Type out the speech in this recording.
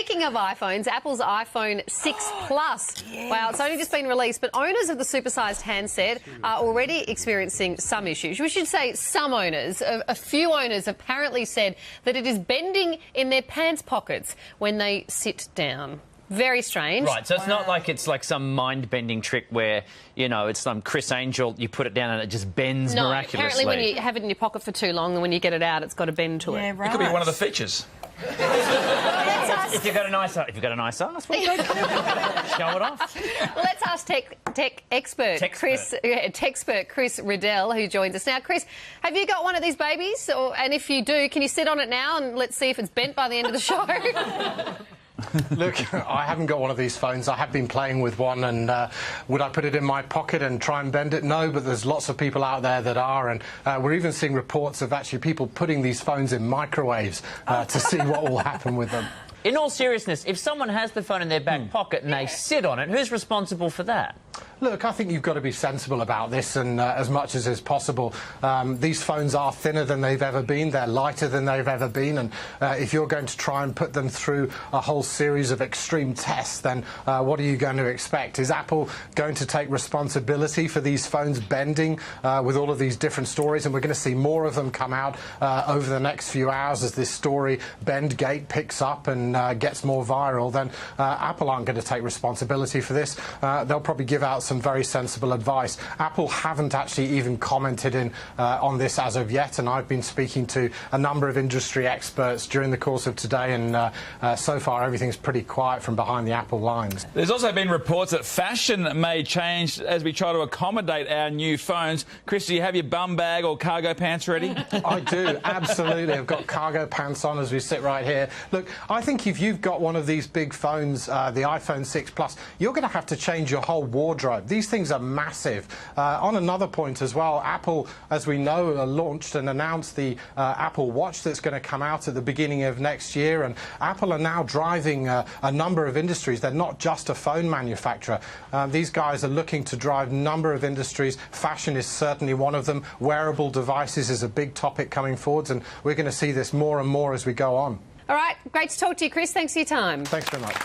Speaking of iPhones, Apple's iPhone 6 Plus. Yes. Wow, it's only just been released, but owners of the supersized handset are already experiencing some issues. We should say some owners. A few owners apparently said that it is bending in their pants pockets when they sit down. Very strange. Right, so it's not like it's like some mind-bending trick where, you know, it's some Chris Angel, you put it down and it just bends miraculously. Apparently when you have it in your pocket for too long and when you get it out, it's got to bend to it. Right. It could be one of the features. If you've got a nice ass, well, go show it off. Well, let's ask tech expert Chris Riddell, who joins us now. Chris, have you got one of these babies? And if you do, can you sit on it now and let's see if it's bent by the end of the show? Look, I haven't got one of these phones. I have been playing with one, and would I put it in my pocket and try and bend it? No, but there's lots of people out there that are, and we're even seeing reports of actually people putting these phones in microwaves to see what will happen with them. In all seriousness, if someone has the phone in their back pocket and they sit on it, who's responsible for that? Look, I think you've got to be sensible about this, and as much as is possible. These phones are thinner than they've ever been, they're lighter than they've ever been, and if you're going to try and put them through a whole series of extreme tests, then what are you going to expect? Is Apple going to take responsibility for these phones bending with all of these different stories? And we're going to see more of them come out over the next few hours as this story, Bendgate, picks up and gets more viral. Then Apple aren't going to take responsibility for this. They'll probably give out some very sensible advice. Apple haven't actually even commented on this as of yet, and I've been speaking to a number of industry experts during the course of today, and so far everything's pretty quiet from behind the Apple lines. There's also been reports that fashion may change as we try to accommodate our new phones. Chris, do you have your bum bag or cargo pants ready? I do, absolutely. I've got cargo pants on as we sit right here. Look, I think if you've got one of these big phones, the iPhone 6 Plus, you're going to have to change your whole wardrobe. These things are massive. On another point as well, Apple, as we know, launched and announced the Apple Watch that's going to come out at the beginning of next year, and Apple are now driving a number of industries. They're not just a phone manufacturer. These guys are looking to drive a number of industries. Fashion is certainly one of them. Wearable devices is a big topic coming forwards, and we're going to see this more and more as we go on. All right, great to talk to you, Chris. Thanks for your time. Thanks very much.